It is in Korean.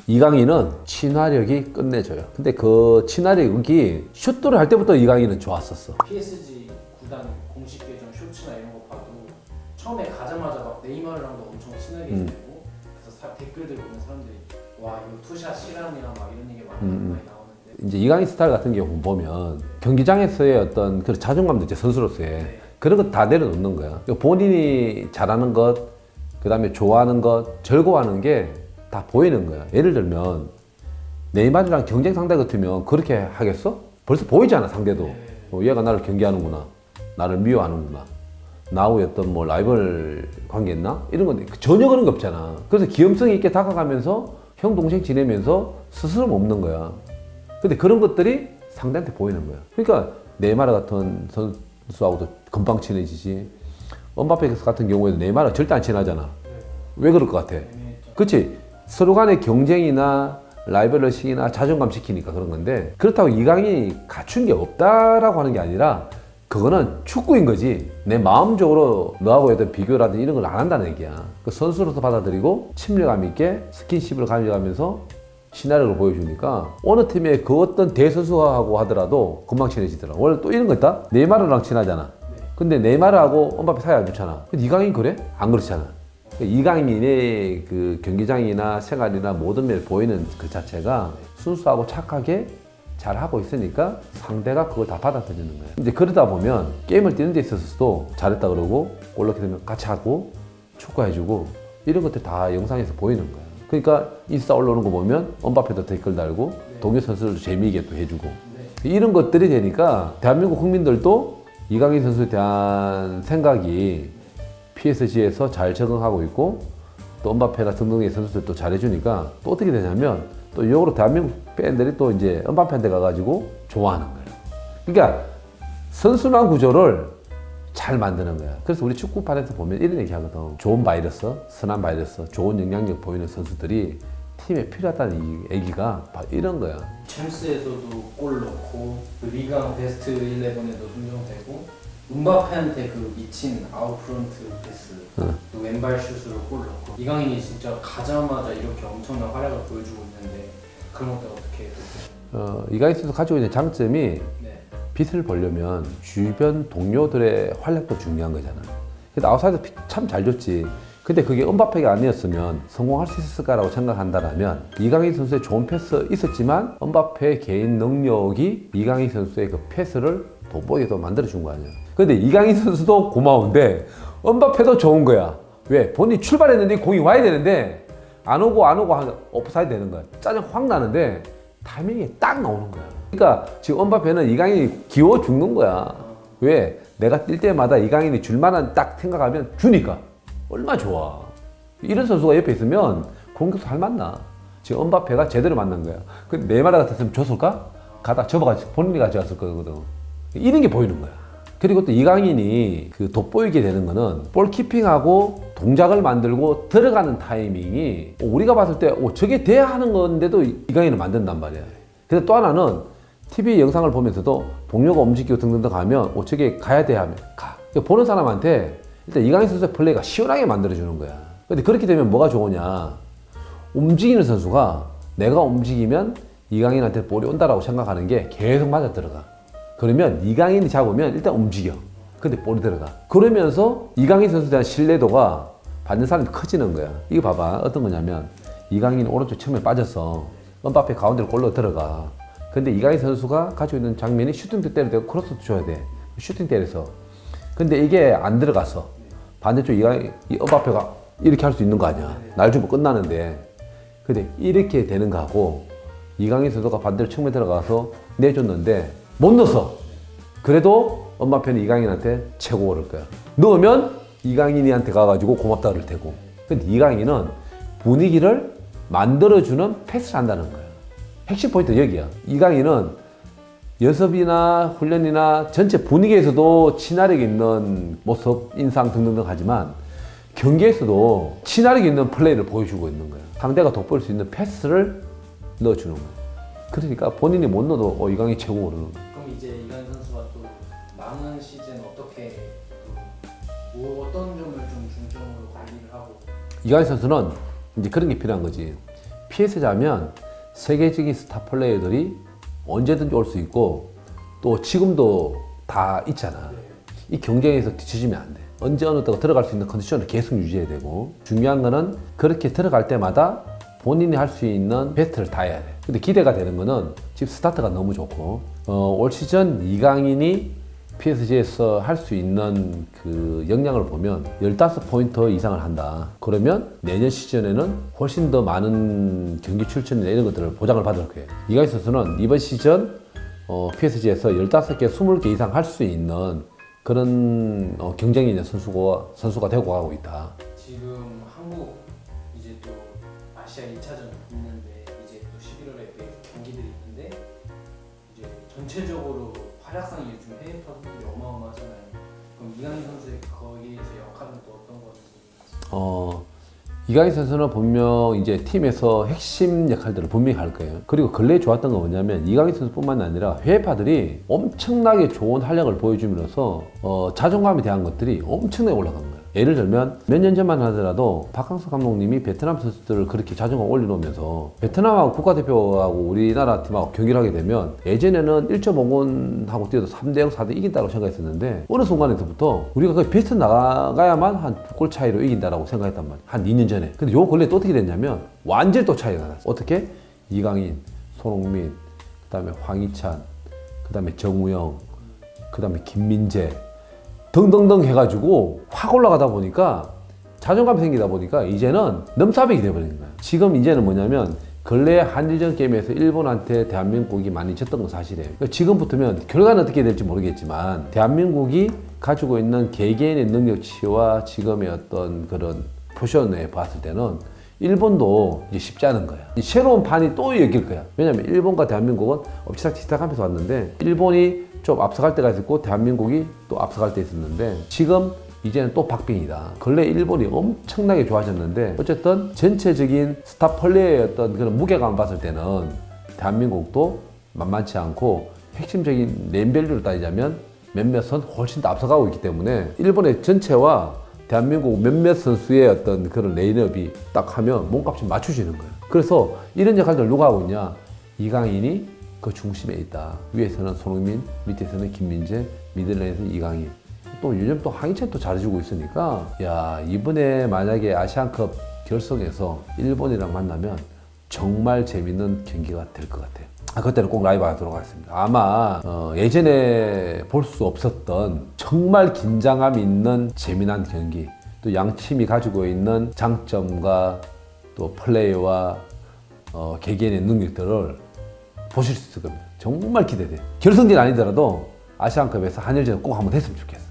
이강인은 친화력이 끝내줘요. 근데 그 친화력이 슛도를 할 때부터 이강인은 좋았었어. PSG 구단 공식 계정 쇼츠나 이런 거 봐도 처음에 가자마자 막 네이마르랑도 엄청 친하게 지내고 그래서 댓글들 보면 사람들이 와 이거 투샷 실화이랑 막 이런 얘기 많이 나오는데 이제 이강인 스타일 같은 경우 보면 경기장에서의 어떤 그런 자존감도 이제 선수로서의 네. 그런 거 다 내려놓는 거야. 본인이 잘하는 것, 그 다음에 좋아하는 것, 즐거워하는 게 다 보이는 거야. 예를 들면 네이마르랑 경쟁 상대 같으면 그렇게 하겠어? 벌써 보이잖아 상대도. 얘가 나를 경계하는구나, 나를 미워하는구나, 나하고의 어떤 뭐 라이벌 관계 있나? 이런 건데 전혀 그런 거 없잖아. 그래서 귀염성 있게 다가가면서 형 동생 지내면서 스스럼 없는 거야. 근데 그런 것들이 상대한테 보이는 거야. 그러니까 네이마르 같은 선수하고도 금방 친해지지. 엄바페 같은 경우에도 네이마르 절대 안 친하잖아. 왜 그럴 것 같아? 그렇지. 서로 간의 경쟁이나 라이벌러식이나 자존감 시키니까 그런 건데, 그렇다고 이강인이 갖춘 게 없다라고 하는 게 아니라 그거는 축구인 거지. 내 마음적으로 너하고 어떤 비교라든지 이런 걸 안 한다는 얘기야. 그 선수로서 받아들이고 친밀감 있게 스킨십을 가져가면서 시나리오를 보여주니까 어느 팀의 그 어떤 대선수하고 하더라도 금방 친해지더라. 원래 또 이런 거 있다? 네이마르랑 친하잖아. 근데 네이마르하고 엄바페 사이 안 좋잖아. 근데 이강인 그래? 안 그렇잖아. 이강인의 그 경기장이나 생활이나 모든 면을 보이는 그 자체가 순수하고 착하게 잘 하고 있으니까 상대가 그걸 다 받아들이는 거예요. 이제 그러다 보면 게임을 뛰는 데 있어서도 잘했다 그러고 골 넣게 되면 같이 하고 축구해주고 이런 것들 다 영상에서 보이는 거예요. 그러니까 인스타 올라오는 거 보면 엄바페도 댓글 달고 동료 선수들도 재미있게 또 해주고 이런 것들이 되니까 대한민국 국민들도 이강인 선수에 대한 생각이 PSG에서 잘 적응하고 있고 또 엄바페나 등등의 선수들도 잘해주니까 또 어떻게 되냐면 또 역으로 대한민국 팬들이 또 이제 엄바페한테 가가지고 좋아하는 거예요. 그러니까 선순환 구조를 잘 만드는 거야. 그래서 우리 축구판에서 보면 이런 얘기 하거든. 좋은 바이러스, 선한 바이러스, 좋은 영향력 보이는 선수들이 팀에 필요하다는 이 얘기가 바로 이런 거야. 챔스에서도 골 넣고 그 리강 베스트 11에도 선정되고 음바페한테 그 미친 아웃프런트 패스 또 왼발 슛으로 골 넣고 이강인이 진짜 가자마자 이렇게 엄청난 활약을 보여주고 있는데 그런 것들 어떻게 이강인 선수 가지고 있는 장점이 네. 빛을 보려면 주변 동료들의 활약도 중요한 거잖아. 근데 아웃사이드 참 잘 줬지. 근데 그게 음바페가 아니었으면 성공할 수 있을까라고 생각한다면 이강인 선수의 좋은 패스 있었지만 음바페의 개인 능력이 이강인 선수의 그 패스를 돋보이게 더 만들어준 거 아니야. 근데 이강인 선수도 고마운데 음바페도 좋은 거야. 왜? 본인이 출발했는데 공이 와야 되는데 안 오고 옵사이드 되는 거야. 짜증 확 나는데 타이밍이 딱 나오는 거야. 그러니까 지금 음바페는 이강인이 기워 죽는 거야. 왜? 내가 뛸 때마다 이강인이 줄만한 딱 생각하면 주니까. 얼마나 좋아. 이런 선수가 옆에 있으면 공격도 잘 맞나. 지금 음바페가 제대로 만난 거야. 근데 네이마르 같았으면 줬을까? 가다 접어가지고 본인이 가져갔을 거거든. 이런 게 보이는 거야. 그리고 또 이강인이 그 돋보이게 되는 거는 볼키핑하고 동작을 만들고 들어가는 타이밍이 우리가 봤을 때 저게 돼야 하는 건데도 이강인을 만든단 말이야. 그래서 또 하나는 TV 영상을 보면서도 동료가 움직이고 등등등 하면 저게 가야 돼 하면 가. 보는 사람한테 일단 이강인 선수의 플레이가 시원하게 만들어주는 거야. 근데 그렇게 되면 뭐가 좋으냐. 움직이는 선수가 내가 움직이면 이강인한테 볼이 온다라고 생각하는 게 계속 맞아 들어가. 그러면 이강인이 잡으면 일단 움직여. 근데 볼이 들어가. 그러면서 이강인 선수에 대한 신뢰도가 받는 사람이 커지는 거야. 이거 봐봐. 어떤 거냐면 이강인이 오른쪽 측면에 빠졌어. 음바페 가운데로 골로 들어가. 근데 이강인 선수가 가지고 있는 장면이 슈팅도 때려도 되고 크로스도 줘야 돼. 슈팅 때려서. 근데 이게 안 들어갔어. 반대쪽 음바페가 이렇게 할 수 있는 거 아니야. 날 주면 끝나는데. 근데 이렇게 되는 거하고 이강인 선수가 반대로 측면에 들어가서 내줬는데 못 넣었어. 그래도 음바페는 이강인한테 최고 그럴 거야. 넣으면 이강인이한테 가가지고 고맙다 그럴 테고. 근데 이강인은 분위기를 만들어주는 패스를 한다는 거야. 핵심 포인트 여기야. 이강인은 연습이나 훈련이나 전체 분위기에서도 친화력 있는 모습, 인상 등등등 하지만 경기에서도 친화력 있는 플레이를 보여주고 있는 거야. 상대가 돋보일 수 있는 패스를 넣어주는 거야. 그러니까 본인이 못 넣어도 이강인이 최고 그러는 거야. 그럼 이제 이강인 선수가 또 남은 시즌 어떻게 또 어떤 점을 좀 중점으로 관리를 하고 이강인 선수는 이제 그런 게 필요한 거지. PS자면 세계적인 스타 플레이어들이 언제든지 올 수 있고 또 지금도 다 있잖아. 이 경쟁에서 뒤처지면 안 돼. 언제 어느 때가 들어갈 수 있는 컨디션을 계속 유지해야 되고 중요한 거는 그렇게 들어갈 때마다 본인이 할 수 있는 베스트를 다 해야 돼. 근데 기대가 되는 거는 지금 스타트가 너무 좋고 올 시즌 이강인이 PSG에서 할 수 있는 그 역량을 보면 15포인트 이상을 한다. 그러면 내년 시즌에는 훨씬 더 많은 경기 출전이나 이런 것들을 보장을 받을 거예요. 이강인 선수는 이번 시즌 PSG에서 15개, 20개 이상 할 수 있는 그런 경쟁이 있는 선수가 되고 가고 있다. 지금 한국 이제 또 아시아 2차전 있는데 이제 또 11월에 경기들이 있는데 이제 전체적으로 활약상이 요즘 해외 선수들이 어마어마하잖아요. 그럼 이강인 선수의 거기에서 역할은 또 어떤 건지? 이강인 선수는 분명 이제 팀에서 핵심 역할들을 분명히 할 거예요. 그리고 근래에 좋았던 건 뭐냐면 이강인 선수뿐만 아니라 해외파들이 엄청나게 좋은 활약을 보여주면서 자존감에 대한 것들이 엄청나게 올라간 거예요. 예를 들면 몇 년 전만 하더라도 박항서 감독님이 베트남 선수들을 그렇게 자존감 올려놓으면서 베트남하고 국가대표하고 우리나라 팀하고 경기를 하게 되면 예전에는 1.5군하고 뛰어도 3대0, 4대 이긴다고 생각했었는데 어느 순간에서부터 우리가 거의 베스트 나가야만 한 2골 차이로 이긴다라고 생각했단 말이에요. 한 2년 전에. 근데 요 근래 또 어떻게 됐냐면 완전히 또 차이가 났어요. 어떻게? 이강인, 손흥민, 그 다음에 황희찬, 그 다음에 정우영, 그 다음에 김민재 등등등 해가지고 확 올라가다 보니까 자존감이 생기다 보니까 이제는 넘사벽이 돼버리는 거야. 지금 이제는 뭐냐면 근래 한일전 게임에서 일본한테 대한민국이 많이 졌던 건 사실이에요. 그러니까 지금부터면 결과는 어떻게 될지 모르겠지만 대한민국이 가지고 있는 개개인의 능력치와 지금의 어떤 그런 포션에 봤을 때는 일본도 이제 쉽지 않은 거야. 이 새로운 판이 또 열릴 거야. 왜냐면 일본과 대한민국은 엎치락뒤치락하면서 왔는데 일본이 좀 앞서갈 때가 있었고 대한민국이 또 앞서갈 때 있었는데 지금 이제는 또 박빙이다. 근래 일본이 엄청나게 좋아졌는데 어쨌든 전체적인 스타 플레이의 어떤 그런 무게감을 봤을 때는 대한민국도 만만치 않고 핵심적인 네임밸류를 따지자면 몇몇은 훨씬 더 앞서가고 있기 때문에 일본의 전체와 대한민국 몇몇 선수의 어떤 그런 레인업이 딱 하면 몸값이 맞춰지는 거예요. 그래서 이런 역할들 누가 하고 있냐? 이강인이 그 중심에 있다. 위에서는 손흥민, 밑에서는 김민재, 미들라인에서 이강인. 또 요즘 또 황희찬 또 잘해주고 있으니까 야 이번에 만약에 아시안컵 결승에서 일본이랑 만나면 정말 재밌는 경기가 될 것 같아요. 그때는 꼭 라이브 하도록 하겠습니다. 아마 예전에 볼 수 없었던 정말 긴장감 있는 재미난 경기 또 양 팀이 가지고 있는 장점과 또 플레이와 개개인의 능력들을 보실 수 있을 겁니다. 정말 기대돼요. 결승전 아니더라도 아시안컵에서 한일전 꼭 한번 했으면 좋겠어요.